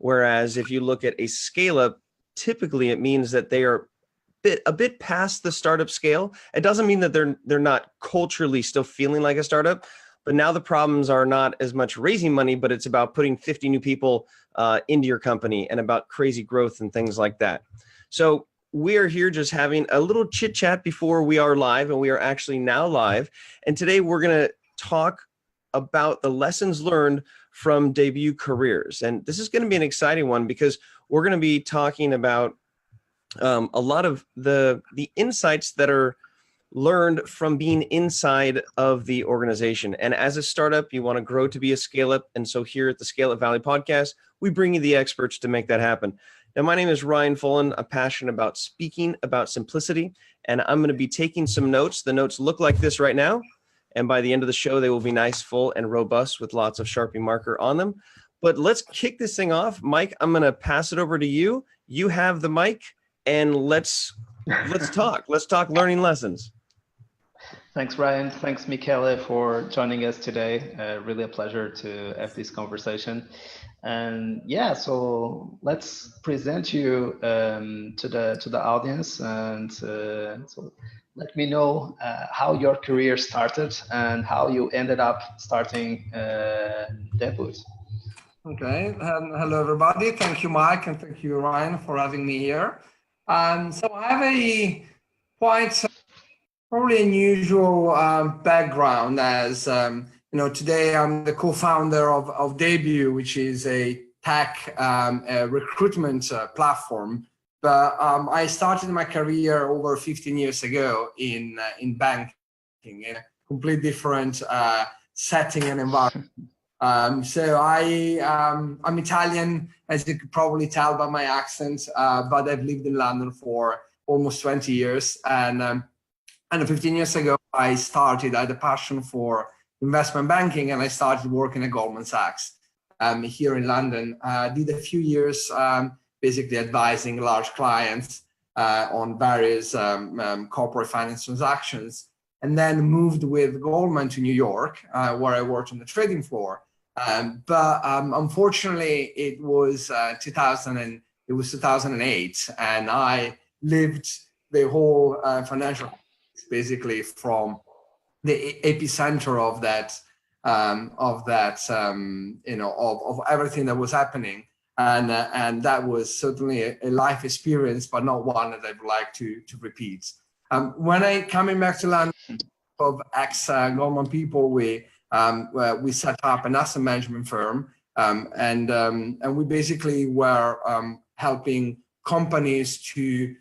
Whereas if you look at a scale up, typically it means that they are a bit past the startup scale. It doesn't mean that they're not culturally still feeling like a startup, but now the problems are not as much raising money, but it's about putting 50 new people into your company and about crazy growth and things like that. So we are here just having a little chit chat before we are live, and we are actually now live. And today we're going to talk about the lessons learned from debut careers. And this is going to be an exciting one because we're going to be talking about a lot of the insights that are learned from being inside of the organization. And as a startup, you want to grow to be a scale up. And so here at the Scale Up Valley podcast, we bring you the experts to make that happen. Now, my name is Ryan Foland. I'm passionate about speaking about simplicity, and I'm going to be taking some notes. The notes look like this right now. And by the end of the show, they will be nice, full, and robust with lots of Sharpie marker on them. But let's kick this thing off. Mike, I'm going to pass it over to you. You have the mic, and let's talk. Let's talk learning lessons. Thanks, Ryan. Thanks, Michele, for joining us today. Really a pleasure to have this conversation. And yeah, so let's present you to the audience, and so let me know how your career started and how you ended up starting Debut. Okay. Hello, everybody. Thank you, Mike, and thank you, Ryan, for having me here. So I have a quite probably unusual background as, today I'm the co-founder of Debut, which is a tech recruitment platform. But I started my career over 15 years ago in banking, in a completely different setting and environment. So I'm Italian, as you could probably tell by my accent, but I've lived in London for almost 20 years. And 15 years ago, I had a passion for investment banking, and I started working at Goldman Sachs here in London. Did a few years basically advising large clients on various corporate finance transactions, and then moved with Goldman to New York, where I worked on the trading floor. But unfortunately, it was 2008, and I lived the whole financial basically from the epicenter of everything that was happening, and that was certainly a life experience, but not one that I'd like to repeat. When I coming back to London, of ex Goldman people, we set up an asset management firm, and we basically were helping companies to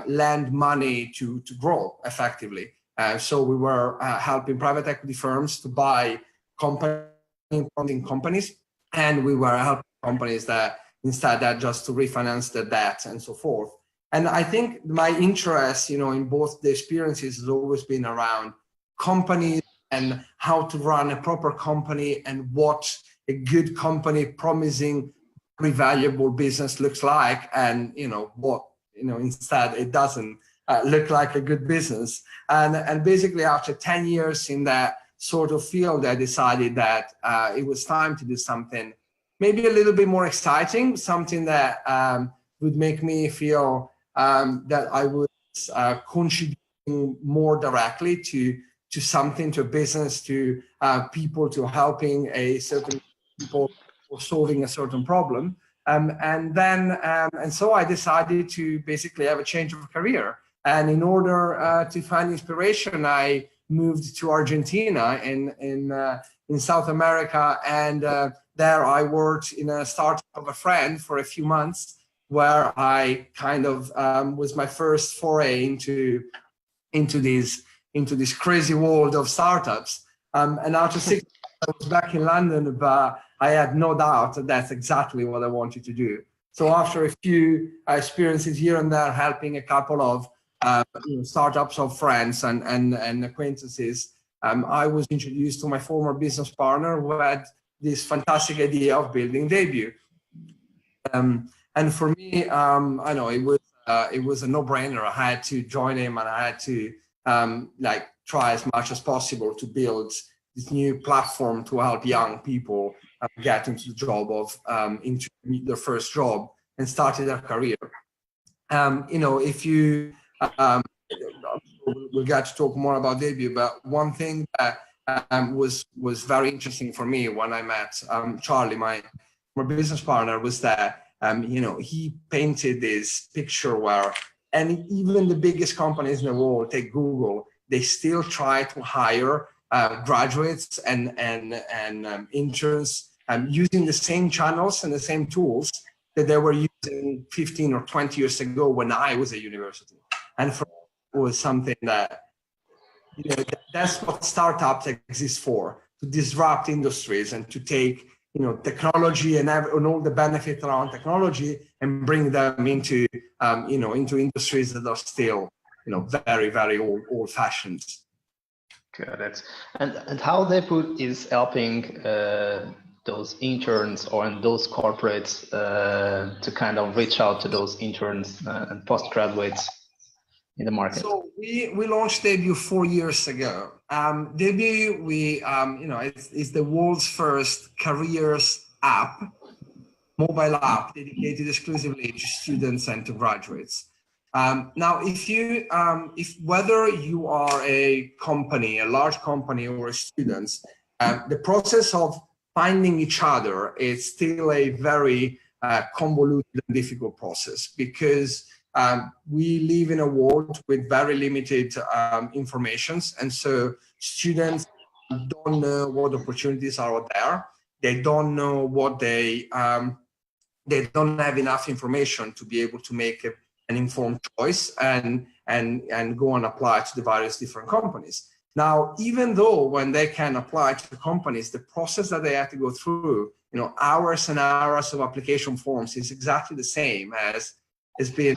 lend money to grow effectively. So we were helping private equity firms to buy companies, and we were helping companies that instead that just to refinance the debt and so forth. And I think my interest, in both the experiences has always been around companies and how to run a proper company and what a good company promising very valuable business looks like, and what instead it doesn't look like a good business. And basically after 10 years in that sort of field, I decided that it was time to do something maybe a little bit more exciting, something that would make me feel that I was contributing more directly to something, to a business, to people, to helping a certain people or solving a certain problem. And so I decided to basically have a change of career. And in order to find inspiration, I moved to Argentina in South America. And there I worked in a startup of a friend for a few months, where I kind of was my first foray into this crazy world of startups. And after 6 months, I was back in London, but I had no doubt that that's exactly what I wanted to do. So after a few experiences here and there, helping a couple of startups of friends and acquaintances, I was introduced to my former business partner, who had this fantastic idea of building Debut. And for me, I know it was a no-brainer. I had to join him, and I had to try as much as possible to build this new platform to help young people get into the job of into their first job and started their career. If you we'll get to talk more about debut, but one thing that was very interesting for me when I met Charlie, my business partner, was that he painted this picture where, and even the biggest companies in the world, take Google, they still try to hire graduates and interns using the same channels and the same tools that they were using 15 or 20 years ago when I was at university. And for me, it was something that, that's what startups exist for, to disrupt industries and to take technology and all the benefits around technology and bring them into into industries that are still very, very old-fashioned. Got it. And how Debut is helping those interns or those corporates to kind of reach out to those interns and postgraduates in the market? So we launched Debut 4 years ago. Debut, is the world's first careers app, mobile app dedicated exclusively to students and to graduates. Now, if whether you are a company, a large company, or a student, the process of finding each other is still a very convoluted and difficult process, because we live in a world with very limited informations, and so students don't know what opportunities are out there. They don't know what they don't have enough information to be able to make an informed choice and go and apply to the various different companies. Now, even though when they can apply to the companies, the process that they have to go through, hours and hours of application forms, is exactly the same as it's been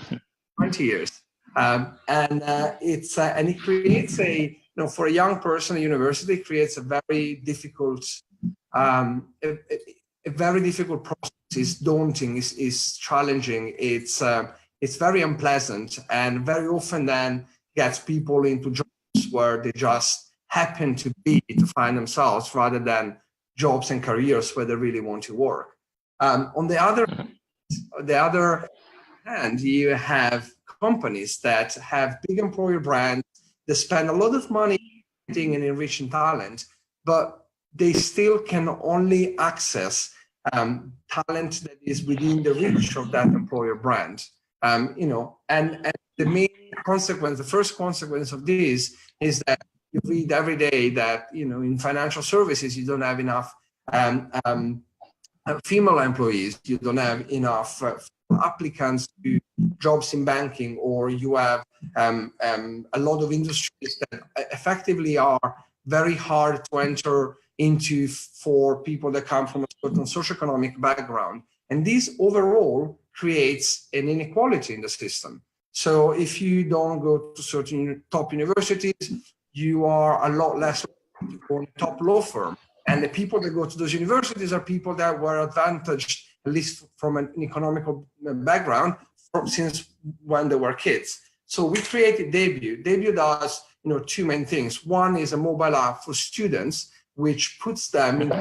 20 years. It creates for a young person at university, creates a very difficult, process. It's daunting, is challenging. It's very unpleasant, and very often then gets people into jobs where they just happen to find themselves, rather than jobs and careers where they really want to work. On the other hand, you have companies that have big employer brands, they spend a lot of money in enriching talent, but they still can only access talent that is within the reach of that employer brand. And the main consequence, the first consequence of this, is that you read every day that in financial services you don't have enough female employees, you don't have enough applicants to jobs in banking, or you have a lot of industries that effectively are very hard to enter into for people that come from a certain socioeconomic background. And this overall creates an inequality in the system. So if you don't go to certain top universities, you are a lot less likely to go to a top law firm. And the people that go to those universities are people that were advantaged, at least from an economical background, since when they were kids. So we created Debut. Debut does two main things. One is a mobile app for students, which puts them in,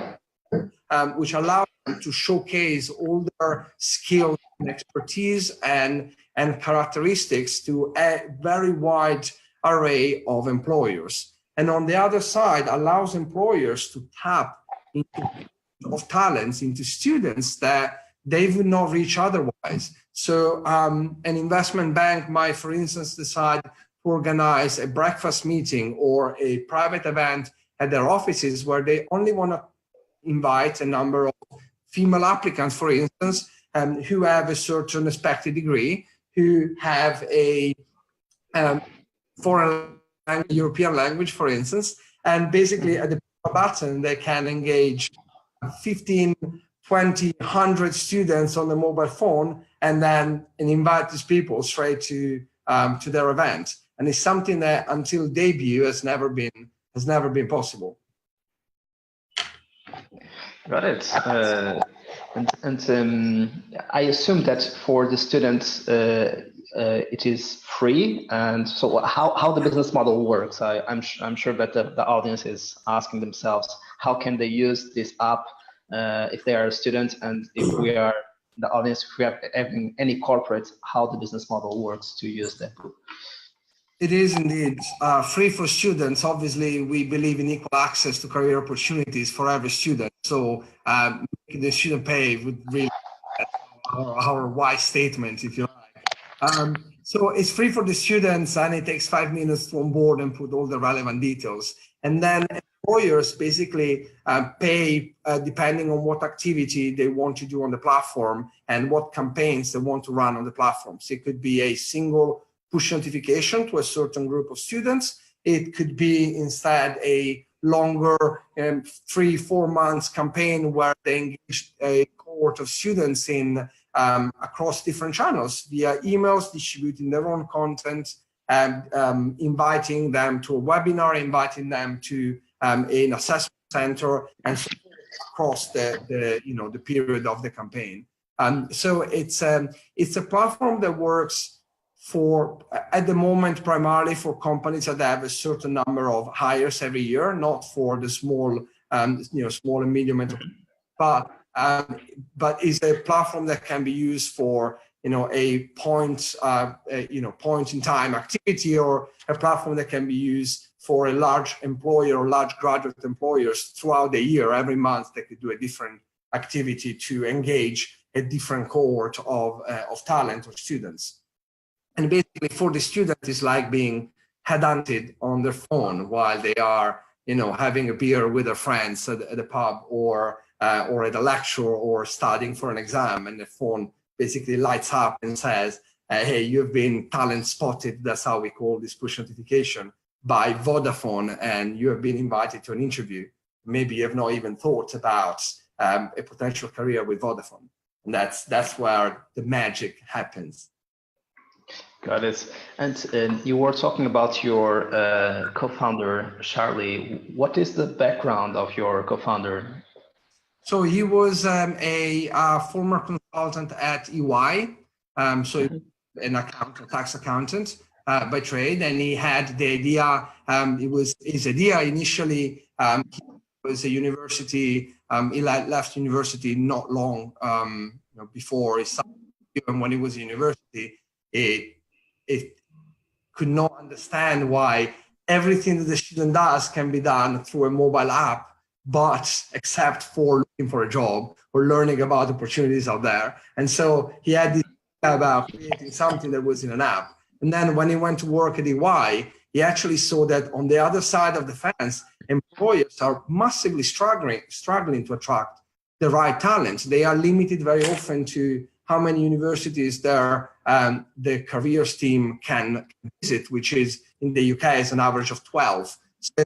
which allows them to showcase all their skills and expertise and characteristics to a very wide array of employers. And on the other side, allows employers to tap into of talents into students that they would not reach otherwise. So an investment bank might, for instance, decide to organize a breakfast meeting or a private event at their offices where they only want to invite a number of female applicants, for instance, who have a certain expected degree, who have a foreign language, European language, for instance, and basically at the button they can engage 15, 20, 100 students on the mobile phone and invite these people straight to their event. And it's something that until Debut has never been possible. Got it. I assume that for the students it is free. And so how the business model works, I'm sure that the audience is asking themselves, how can they use this app if they are a student, and if we are the audience, if we have having any corporate, how the business model works to use that book. It is indeed free for students. Obviously, we believe in equal access to career opportunities for every student. So making the student pay would really our wise statement, if you like. So it's free for the students, and it takes 5 minutes to onboard and put all the relevant details. And then employers basically pay depending on what activity they want to do on the platform and what campaigns they want to run on the platform. So it could be a single push notification to a certain group of students. It could be instead a longer 3-4 months campaign where they engage a cohort of students in across different channels via emails, distributing their own content, and inviting them to a webinar, inviting them to an assessment center, and so across the period of the campaign. So it's a platform that works for, at the moment, primarily for companies that have a certain number of hires every year, not for the small and medium enterprises, but is a platform that can be used for a point in time activity, or a platform that can be used for a large employer or large graduate employers throughout the year. Every month they could do a different activity to engage a different cohort of talent or students. And basically for the student, it's like being headhunted on their phone while they are having a beer with their friends at a pub, or at a lecture, or studying for an exam, and the phone basically lights up and says, hey, you've been talent spotted, that's how we call this push notification, by Vodafone, and you have been invited to an interview. Maybe you have not even thought about a potential career with Vodafone. And that's where the magic happens. Got it. And you were talking about your co-founder, Charlie. What is the background of your co-founder? So he was a former consultant at EY, so an accountant, tax accountant by trade, and he had the idea. It was his idea initially. He was a university. He left university not long before he started. Even when he was in university, it could not understand why everything that the student does can be done through a mobile app, but except for looking for a job or learning about opportunities out there. And so he had this idea about creating something that was in an app. And then when he went to work at EY, he actually saw that on the other side of the fence, employers are massively struggling to attract the right talent. They are limited very often to how many universities the careers team can visit, which is in the UK is an average of 12. So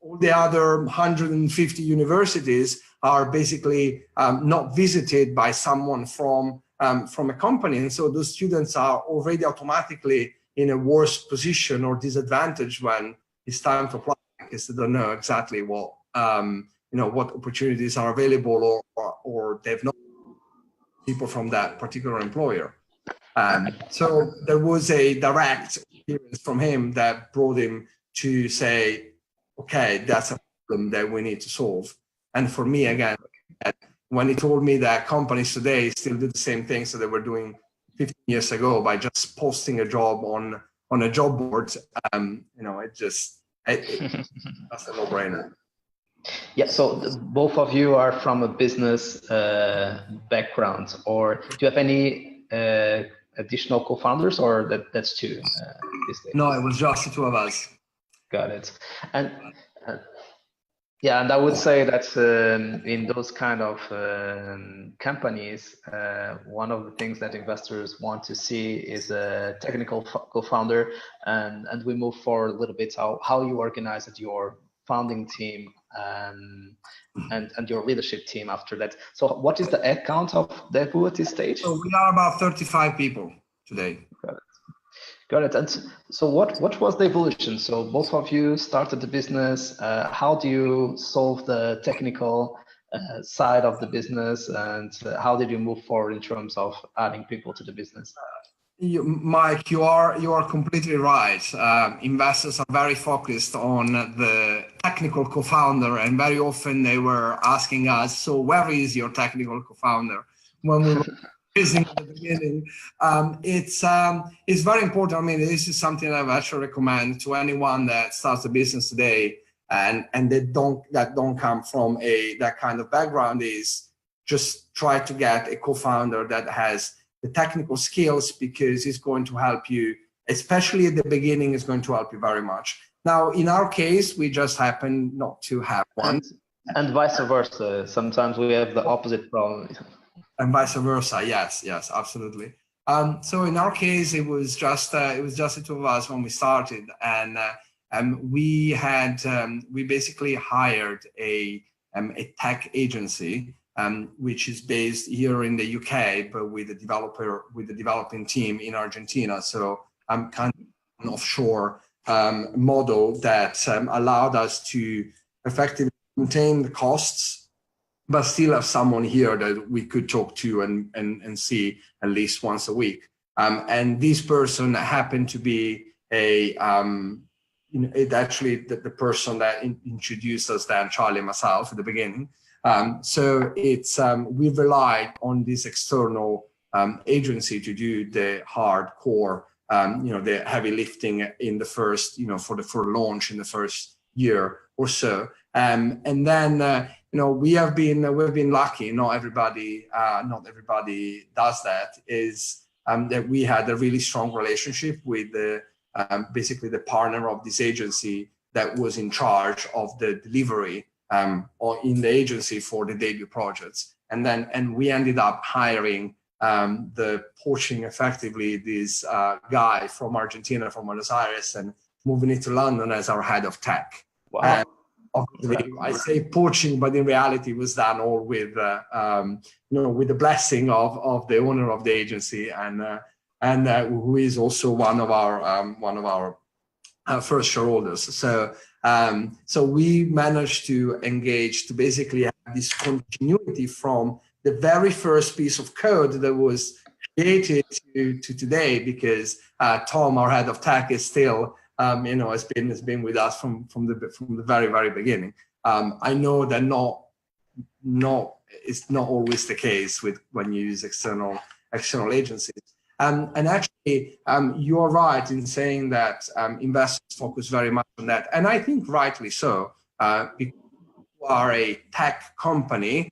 all the other 150 universities are basically not visited by someone from a company. And so those students are already automatically in a worse position or disadvantage when it's time to apply, because they don't know exactly what opportunities are available, or they've not people from that particular employer. So there was a direct experience from him that brought him to say, okay, that's a problem that we need to solve. And for me, again, when he told me that companies today still do the same things that they were doing 15 years ago by just posting a job on a job board, that's a no-brainer. Yeah, so both of you are from a business background, or do you have any additional co-founders, or that's two? No, it was just the two of us. Got it. And yeah, and I would say that in those kind of companies, one of the things that investors want to see is a technical co-founder, and we move forward a little bit how you organized your founding team and your leadership team after that. So what is the head count of Devu at this stage? So we are about 35 people today. Got it. And so what was the evolution? So both of you started the business. How do you solve the technical side of the business, and how did you move forward in terms of adding people to the business? Mike, you are completely right. Investors are very focused on the technical co-founder, and very often they were asking us, so where is your technical co-founder? When we were raising at the beginning. It's very important. I mean, this is something I actually recommend to anyone that starts a business today and that don't come from that kind of background, is just try to get a co-founder that has the technical skills, because it's going to help you, especially at the beginning, it's going to help you very much. Now, in our case, we just happen not to have one. And vice versa. Sometimes we have the opposite problem. And vice versa. Yes, absolutely. So in our case, it was just the two of us when we started, and we basically hired a tech agency, which is based here in the UK, but with the developing team in Argentina. So I'm kind of an offshore model that allowed us to effectively contain the costs, but still have someone here that we could talk to and see at least once a week. And this person happened to be actually the person that introduced us, then Charlie and myself at the beginning. So it's we relied on this external agency to do the hardcore, the heavy lifting in the first, for launch in the first year or so. And then we've been lucky. Not everybody does that. Is that we had a really strong relationship with basically the partner of this agency that was in charge of the delivery or in the agency for the debut projects. And we ended up hiring poaching effectively this guy from Argentina, from Buenos Aires, and moving it to London as our head of tech. Wow. Obviously, I say poaching, but in reality, it was done all with the blessing of the owner of the agency, and who is also one of our first shareholders. So we managed to engage to basically have this continuity from the very first piece of code that was created to today, because Tom, our head of tech, is still has been with us from the very, very beginning. I know that it's not always the case when you use external agencies. And actually, you are right in saying that investors focus very much on that, and I think rightly so. Because you are a tech company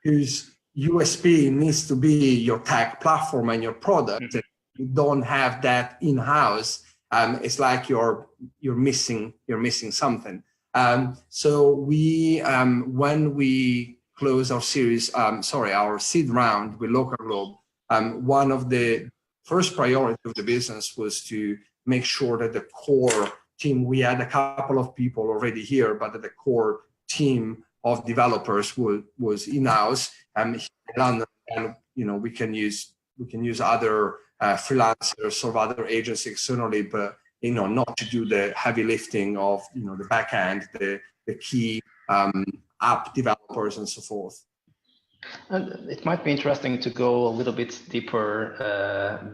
whose USP needs to be your tech platform and your product. Mm-hmm. You don't have that in-house. It's like you're missing something. So we when we close our our seed round with Local Globe, one of the first priority of the business was to make sure that the core team, we had a couple of people already here, but that the core team of developers was in-house here in London, and we can use other freelancers or other agents externally, but not to do the heavy lifting of the back end, the key app developers and so forth. And it might be interesting to go a little bit deeper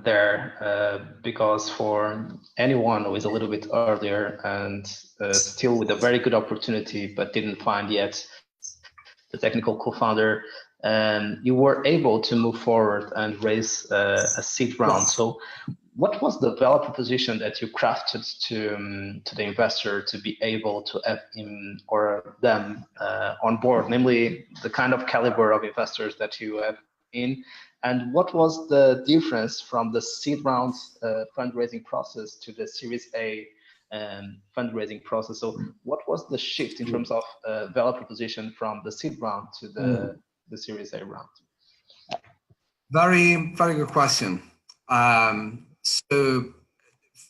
there, because for anyone who is a little bit earlier and still with a very good opportunity but didn't find yet the technical co-founder, you were able to move forward and raise a seed round. So what was the value proposition that you crafted to the investor to be able to have him or them on board, namely the kind of caliber of investors that you have in? And what was the difference from the seed round fundraising process to the Series A fundraising process? So what was the shift in terms of value proposition from the seed round to the Series A round? Very, very good question. So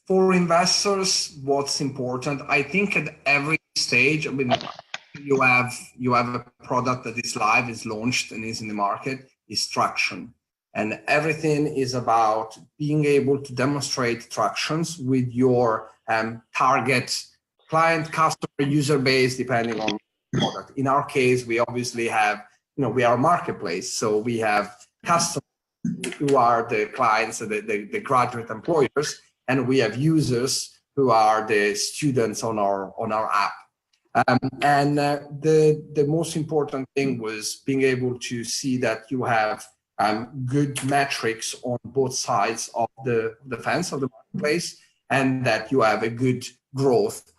for investors, what's important, I think at every stage, I mean, you have a product that is live, is launched and is in the market, is traction. And everything is about being able to demonstrate tractions with your target client, customer, user base, depending on the product. In our case, we obviously have, we are a marketplace. So we have customers who are the clients, the graduate employers, and we have users who are the students on our app. The most important thing was being able to see that you have good metrics on both sides of the fence of the marketplace, and that you have a good growth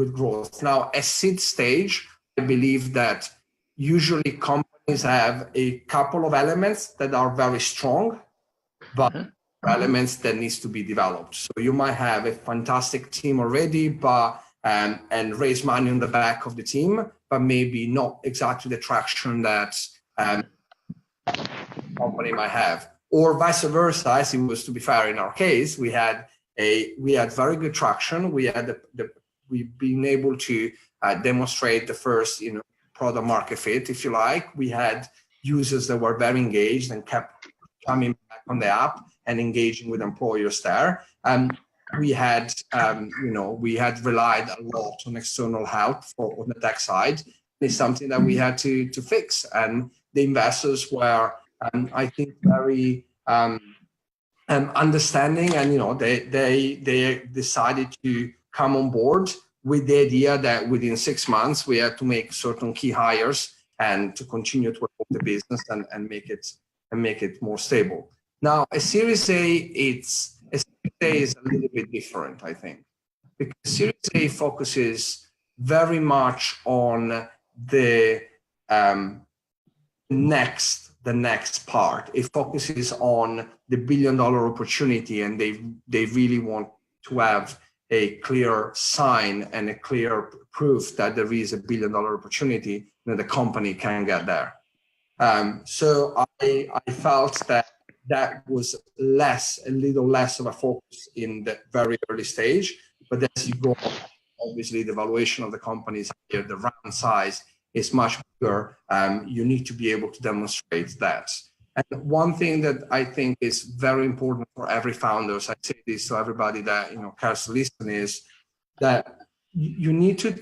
good growth. Now, at seed stage, I believe that usually companies have a couple of elements that are very strong, but elements that needs to be developed. So you might have a fantastic team already, but and raise money on the back of the team, but maybe not exactly the traction that company might have, or vice versa. As it was, to be fair, in our case, we had very good traction. We've been able to demonstrate the first, product market fit, if you like. We had users that were very engaged and kept coming back on the app and engaging with employers there. We had relied a lot on external help on the tech side. It's something that we had to fix, and the investors were, I think, very understanding, and they decided to come on board with the idea that within 6 months we had to make certain key hires and to continue to evolve the business and make it more stable. Now, a Series A is a little bit different, I think, because Series A focuses very much on the next part. It focuses on the $1 billion opportunity, and they really want to have a clear sign and a clear proof that there is a $1 billion opportunity, that the company can get there. So I felt that was a little less of a focus in the very early stage, but as you go, obviously the valuation of the companies here, the round size is much bigger. You need to be able to demonstrate that. And one thing that I think is very important for every founder, so I say this to everybody that cares to listen, is that you need to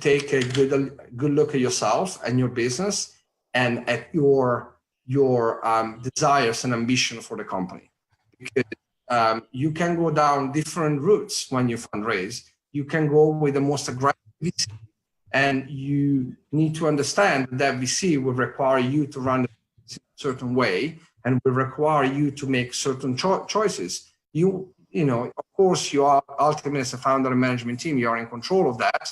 take a good look at yourself and your business and at your desires and ambition for the company. Because you can go down different routes when you fundraise. You can go with the most aggressive VC, and you need to understand that VC will require you to run a certain way and will require you to make certain choices. Of course, you are ultimately, as a founder and management team, you are in control of that,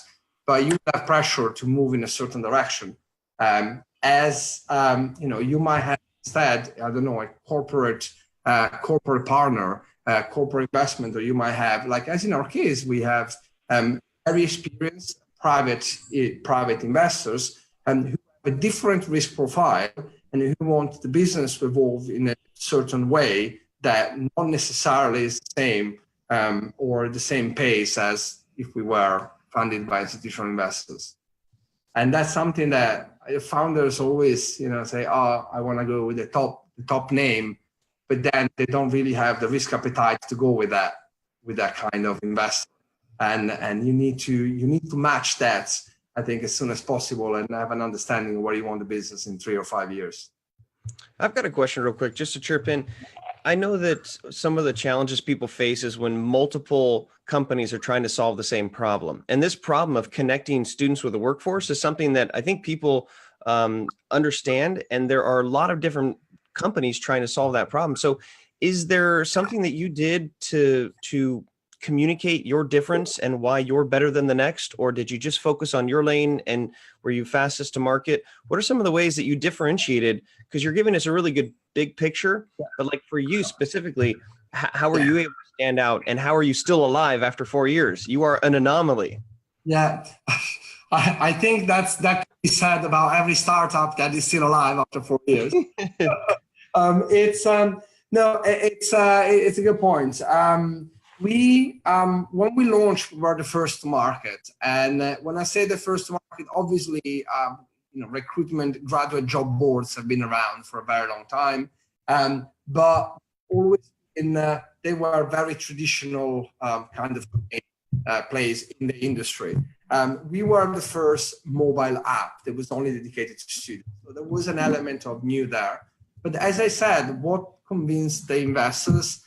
but you have pressure to move in a certain direction. You might have instead, I don't know, a corporate partner, corporate investment, or you might have, like as in our case, we have very experienced private investors and who have a different risk profile and who want the business to evolve in a certain way that not necessarily is the same or the same pace as if we were funded by institutional investors. And that's something that founders always, say, oh, I want to go with the top name, but then they don't really have the risk appetite to go with that kind of investment. And you need to match that, I think, as soon as possible and have an understanding of where you want the business in 3 or 5 years. I've got a question real quick, just to chirp in. I know that some of the challenges people face is when multiple companies are trying to solve the same problem. And this problem of connecting students with the workforce is something that I think people understand. And there are a lot of different companies trying to solve that problem. So is there something that you did to communicate your difference and why you're better than the next? Or did you just focus on your lane and were you fastest to market? What are some of the ways that you differentiated? Because you're giving us a really good big picture, but like for you specifically, how are you able to stand out and how are you still alive after 4 years? You are an anomaly. Yeah, I think that can be said about every startup that is still alive after 4 years. It's a good point. When we launched, we were the first to market. And when I say the first to market, obviously, recruitment graduate job boards have been around for a very long time. But always they were very traditional kind of plays in the industry. We were the first mobile app that was only dedicated to students. So there was an element of new there. But as I said, what convinced the investors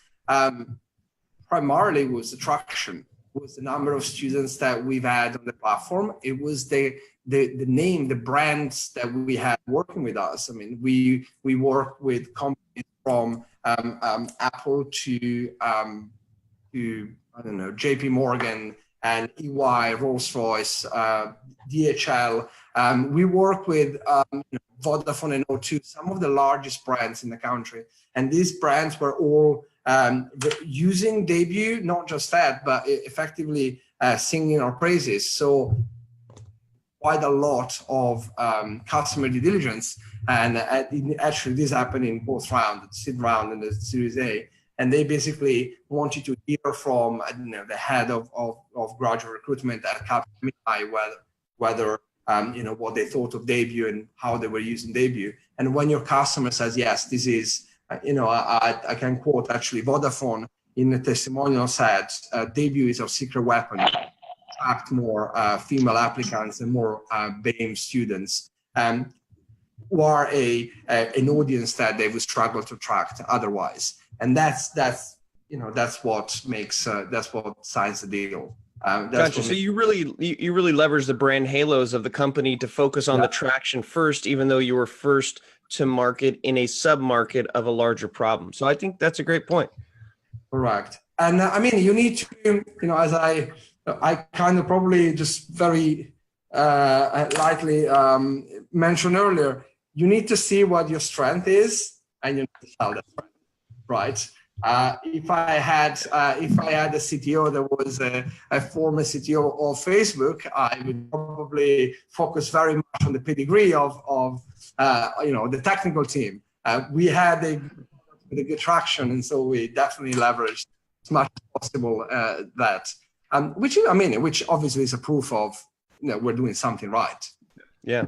primarily was the traction, was the number of students that we've had on the platform. It was the name, the brands that we had working with us. I mean, we work with companies from Apple to I don't know, JP Morgan and EY, Rolls-Royce, DHL. We work with Vodafone and O2, some of the largest brands in the country. And these brands were all using Debut, not just that, but effectively singing our praises. So quite a lot of customer due diligence. And actually this happened in both rounds, the seed round and the Series A. And they basically wanted to hear from the head of graduate recruitment at Capgemini whether what they thought of Debut and how they were using Debut. And when your customer says yes, this is I can quote actually Vodafone in the testimonial said Debut is our secret weapon, attract more female applicants and more BAME students, who are an audience that they would struggle to attract otherwise. And that's what makes that's what signs the deal. Gotcha. So you really leverage the brand halos of the company to focus on the traction first, even though you were first to market in a sub-market of a larger problem. So I think that's a great point. Correct. And I mean, you need to, as I kind of probably just very lightly mentioned earlier, you need to see what your strength is, and you need to sell that strength, right? If I had a CTO that was a former CTO of Facebook, I would probably focus very much on the pedigree of the technical team. We had a good traction, and so we definitely leveraged as much as possible that, which obviously is a proof of we're doing something right. Yeah.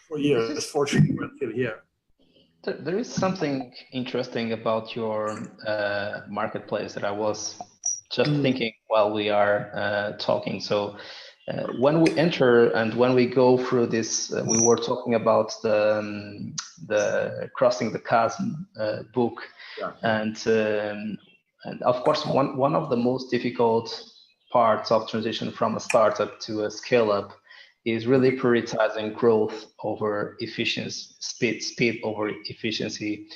For years, fortunately, we're still here. There is something interesting about your marketplace that I was just thinking while we are talking. So when we enter and when we go through this, we were talking about the Crossing the Chasm book, and of course one of the most difficult parts of transition from a startup to a scale-up is really prioritizing growth over efficiency, speed over efficiency,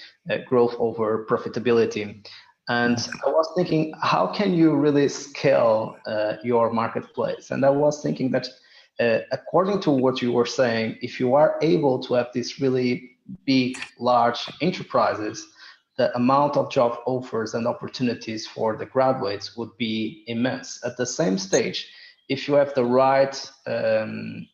growth over profitability. And I was thinking, how can you really scale your marketplace? And I was thinking that according to what you were saying, if you are able to have these really big, large enterprises, the amount of job offers and opportunities for the graduates would be immense. At the same stage, if you have the right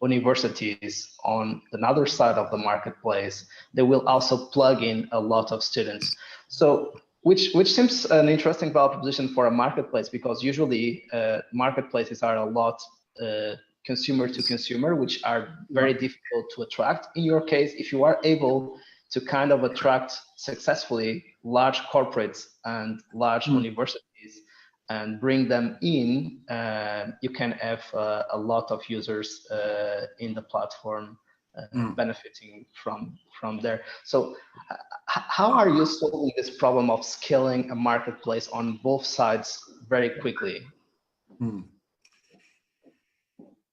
universities on another side of the marketplace, they will also plug in a lot of students. So, which seems an interesting value proposition for a marketplace, because usually marketplaces are a lot consumer to consumer, which are very difficult to attract. In your case, if you are able to kind of attract successfully large corporates and large universities, and bring them in, you can have a lot of users in the platform benefiting from there. So how are you solving this problem of scaling a marketplace on both sides very quickly?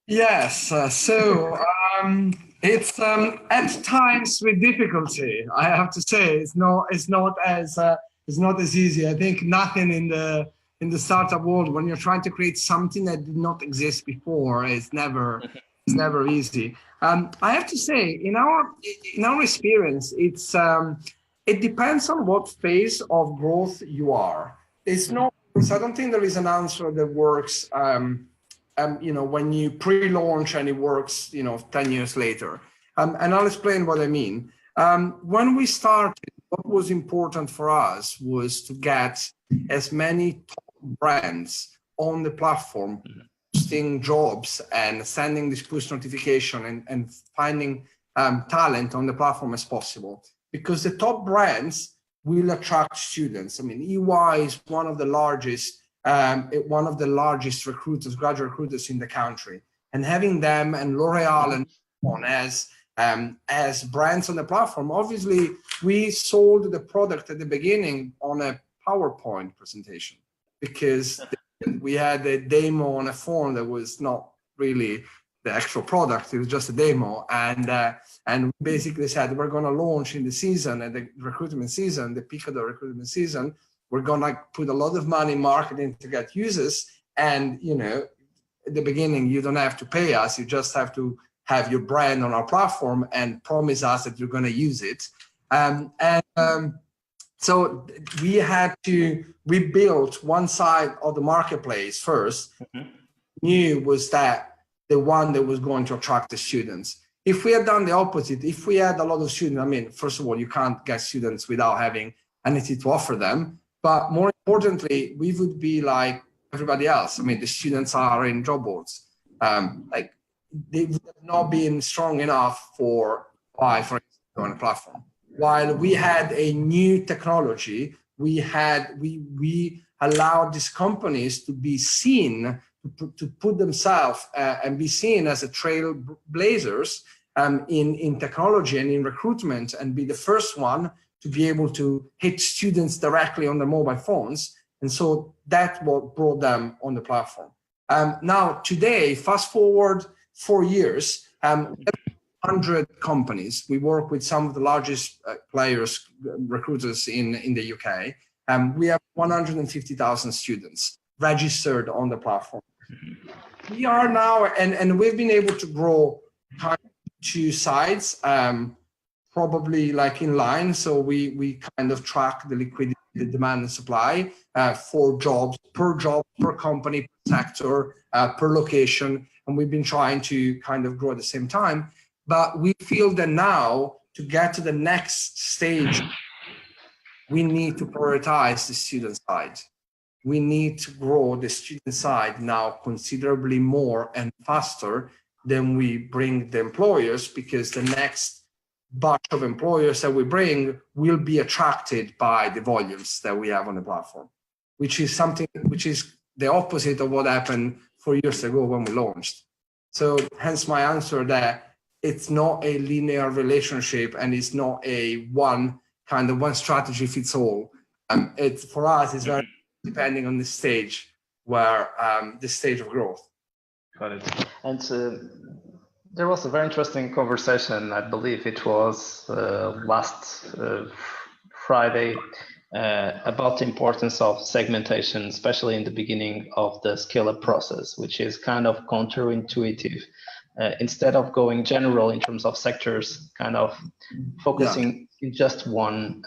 Yes, so it's at times with difficulty, I have to say. It's not as easy. I think nothing in the startup world, when you're trying to create something that did not exist before, it's never easy. I have to say, in our experience, it depends on what phase of growth you are. It's not. So I don't think there is an answer that works. When you pre-launch and it works, 10 years later. And I'll explain what I mean. When we started, what was important for us was to get as many top brands on the platform, posting jobs and sending this push notification and finding talent on the platform as possible, because the top brands will attract students. I mean, EY is one of the largest recruiters, graduate recruiters in the country, and having them and L'Oreal and on as brands on the platform. Obviously, we sold the product at the beginning on a PowerPoint presentation. because we had a demo on a phone that was not really the actual product. It was just a demo. And we basically said, we're going to launch in the season, and the recruitment season, the peak of the recruitment season, we're going to put a lot of money in marketing to get users. And, you know, at the beginning, you don't have to pay us. You just have to have your brand on our platform and promise us that you're going to use it. So we built one side of the marketplace first. New was that the one that was going to attract the students. If we had done the opposite, if we had a lot of students, I mean, first of all, you can't get students without having anything to offer them. But more importantly, we would be like everybody else. I mean, the students are in job boards. Like they would have not been strong enough for instance, on a platform. While we had a new technology, we allowed these companies to be seen, to put themselves and be seen as a trailblazers in technology and in recruitment, and be the first one to be able to hit students directly on their mobile phones. And so that's what brought them on the platform. Now, today, fast forward 4 years, 100 companies. We work with some of the largest players, recruiters in the UK. We have 150,000 students registered on the platform. We are now, and we've been able to grow kind of two sides, probably like in line. So we kind of track the liquidity, the demand and supply for jobs, per company, per sector, per location. And we've been trying to kind of grow at the same time. But we feel that now, to get to the next stage, we need to prioritize the student side. We need to grow the student side now considerably more and faster than we bring the employers, because the next batch of employers that we bring will be attracted by the volumes that we have on the platform, which is the opposite of what happened 4 years ago when we launched. So hence my answer that it's not a linear relationship, and it's not a one strategy fits all. It's for us, it's very depending on the stage where the stage of growth. Got it. And there was a very interesting conversation, I believe it was last Friday, about the importance of segmentation, especially in the beginning of the ScaleUp process, which is kind of counterintuitive. Instead of going general in terms of sectors, kind of focusing in just one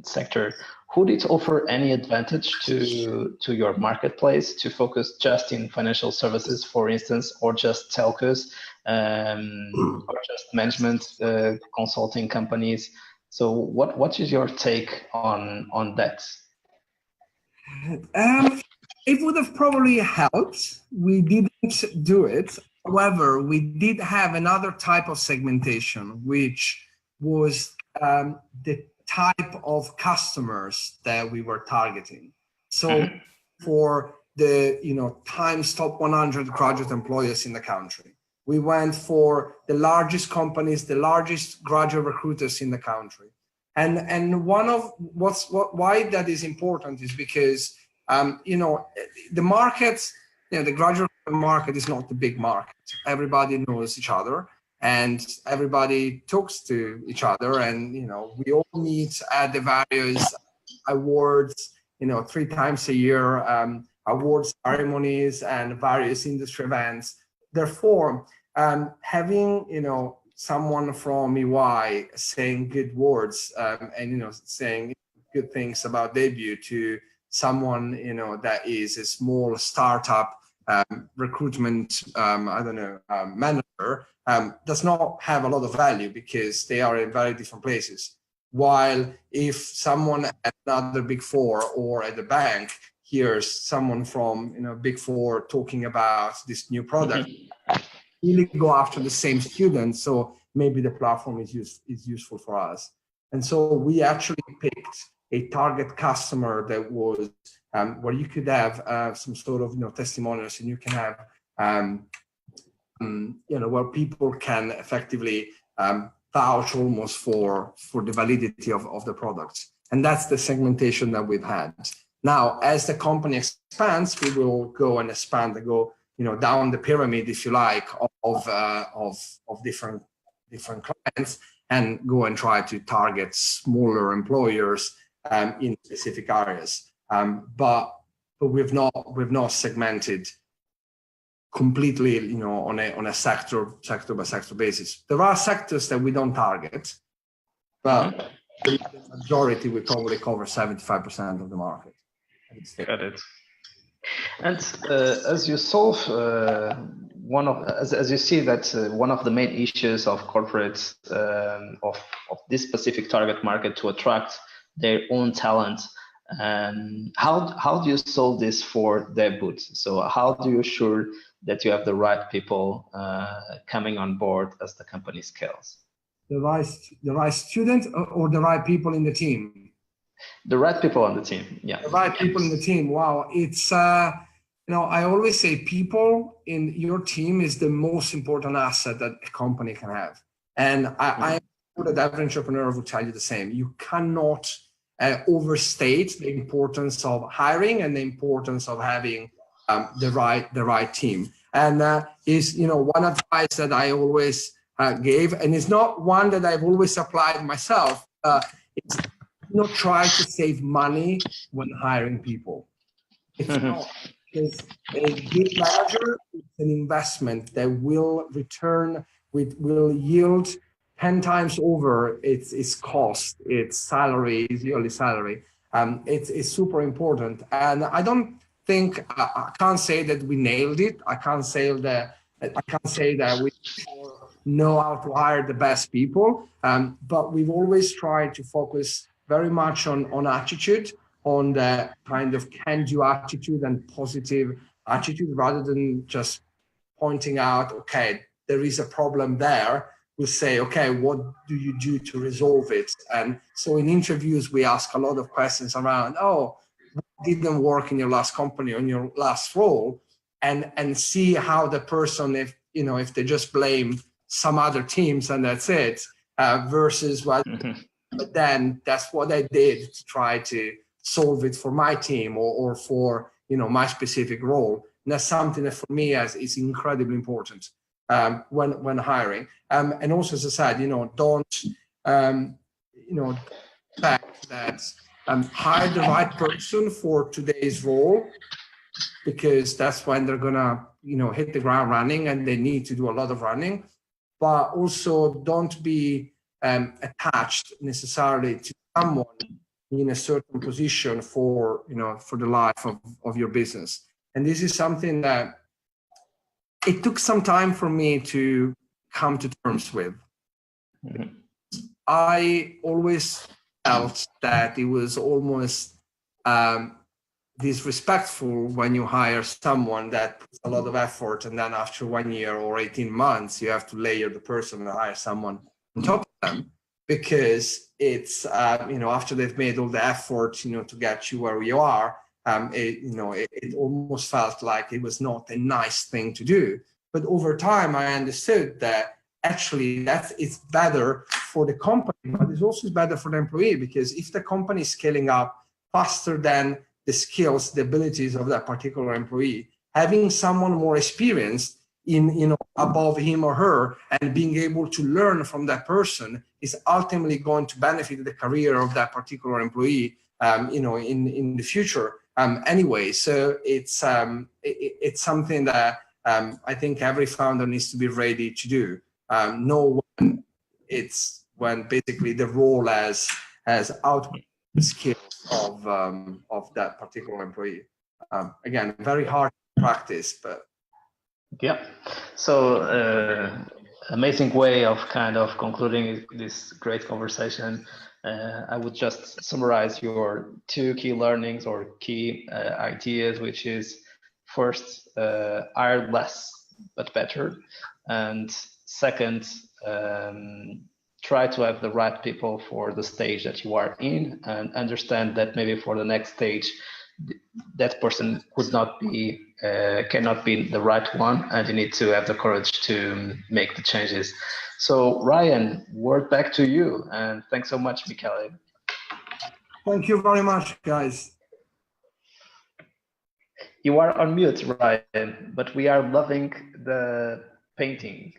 sector, would it offer any advantage to your marketplace to focus just in financial services, for instance, or just telcos, or just management consulting companies? So what is your take on that? It would have probably helped. We didn't do it. However, we did have another type of segmentation, which was the type of customers that we were targeting. So for the Times top 100 graduate employers in the country, we went for the largest companies, the largest graduate recruiters in the country. And one of why that is important is because the markets, the graduate market is not the big market. Everybody knows each other, and everybody talks to each other, and we all meet at the various awards 3 times a year, awards ceremonies and various industry events. Therefore, having someone from EY saying good words and saying good things about Debut to someone that is a small startup recruitment manager does not have a lot of value, because they are in very different places. While if someone at another Big Four or at the bank hears someone from Big Four talking about this new product, really go after the same students. So maybe the platform is useful for us. And so we actually picked a target customer that was where you could have some sort of testimonials, and you can have where people can effectively vouch almost for the validity of the products. And that's the segmentation that we've had. Now, as the company expands, we will go and expand and go, down the pyramid, if you like, of different clients, and go and try to target smaller employers in specific areas. But we've not segmented completely, on a sector by sector basis. There are sectors that we don't target, but the majority we probably cover 75% of the market. Got it. And as you solve as you see that one of the main issues of corporates of this specific target market to attract their own talent, how do you solve this for their boots? So how do you ensure that you have the right people coming on board as the company scales? The right student or the right people in the team? The right people on the team, yeah. The right people in the team. Wow, it's I always say people in your team is the most important asset that a company can have, and I know that every entrepreneur will tell you the same. You cannot overstate the importance of hiring and the importance of having the right team. And is one advice that I always gave, and it's not one that I've always applied myself. It's not try to save money when hiring people. It's not, because a good manager is an investment that will will yield 10 times over its cost, its salary, its yearly salary. It's super important, and I don't think I can't say that we nailed it. I can't say that we know how to hire the best people, but we've always tried to focus very much on attitude, on the kind of can-do attitude and positive attitude, rather than just pointing out, okay, there is a problem there. We'll say, okay, what do you do to resolve it? And so in interviews, we ask a lot of questions around, what didn't work in your last company, on your last role, and see how the person, if they just blame some other teams and that's it, versus what, but then that's what I did to try to solve it for my team or for my specific role. And that's something that for me is incredibly important when hiring. And also, as I said, don't expect that hire the right person for today's role, because that's when they're gonna hit the ground running and they need to do a lot of running. But also don't be attached necessarily to someone in a certain position for the life of your business. And this is something that it took some time for me to come to terms with. I always felt that it was almost disrespectful when you hire someone that puts a lot of effort, and then after 1 year or 18 months, you have to layer the person and hire someone on top of them, because it's after they've made all the effort to get you where you are, it almost felt like it was not a nice thing to do. But over time, I understood that actually it's better for the company, but it's also better for the employee, because if the company is scaling up faster than the skills, the abilities of that particular employee, having someone more experienced in above him or her and being able to learn from that person is ultimately going to benefit the career of that particular employee in the future anyway. So it's something that I think every founder needs to be ready to do. Know when basically the role has output the skills of that particular employee. Again, very hard to practice, but yeah. So amazing way of kind of concluding this great conversation. I would just summarize your 2 key learnings or key ideas, which is first, hire less but better, and second, try to have the right people for the stage that you are in, and understand that maybe for the next stage, that person cannot be the right one, and you need to have the courage to make the changes. So Ryan, word back to you, and thanks so much, Michele. Thank you very much, guys. You are on mute, Ryan, but we are loving the painting.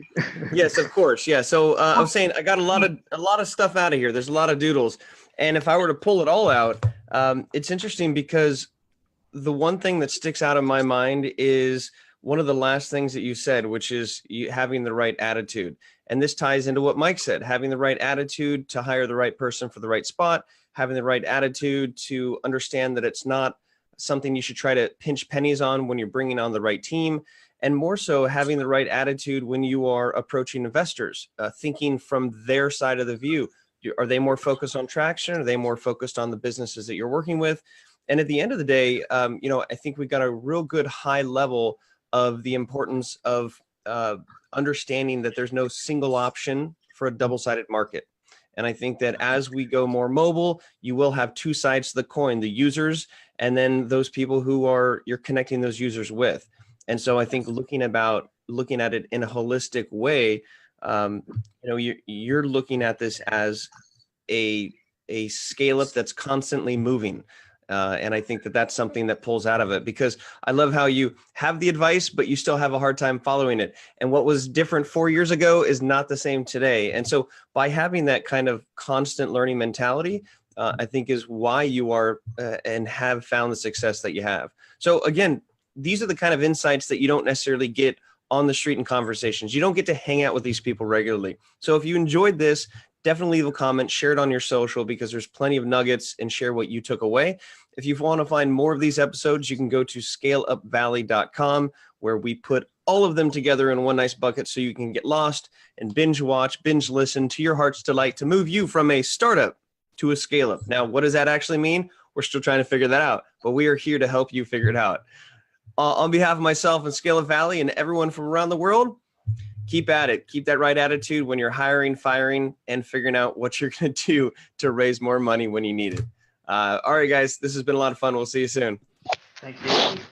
Yes, of course. Yeah. So I was saying I got a lot of stuff out of here. There's a lot of doodles, and if I were to pull it all out, it's interesting because the one thing that sticks out in my mind is one of the last things that you said, which is having the right attitude. And this ties into what Mike said, having the right attitude to hire the right person for the right spot, having the right attitude to understand that it's not something you should try to pinch pennies on when you're bringing on the right team, and more so having the right attitude when you are approaching investors, thinking from their side of the view. Are they more focused on traction? Are they more focused on the businesses that you're working with? And at the end of the day, I think we got a real good high level of the importance of understanding that there's no single option for a double-sided market. And I think that as we go more mobile, you will have two sides to the coin, the users, and then those people who you're connecting those users with. And so I think looking at it in a holistic way, you're looking at this as a scale up that's constantly moving. And I think that that's something that pulls out of it, because I love how you have the advice, but you still have a hard time following it. And what was different 4 years ago is not the same today. And so by having that kind of constant learning mentality, I think is why you are and have found the success that you have. So again, these are the kind of insights that you don't necessarily get on the street in conversations. You don't get to hang out with these people regularly. So if you enjoyed this, definitely leave a comment, share it on your social, because there's plenty of nuggets, and share what you took away. If you want to find more of these episodes, you can go to scaleupvalley.com, where we put all of them together in one nice bucket so you can get lost and binge watch, binge listen to your heart's delight to move you from a startup to a scale up. Now, what does that actually mean? We're still trying to figure that out, but we are here to help you figure it out. On behalf of myself and ScaleUp Valley and everyone from around the world, keep at it. Keep that right attitude when you're hiring, firing, and figuring out what you're going to do to raise more money when you need it. All right, guys, this has been a lot of fun. We'll see you soon. Thank you.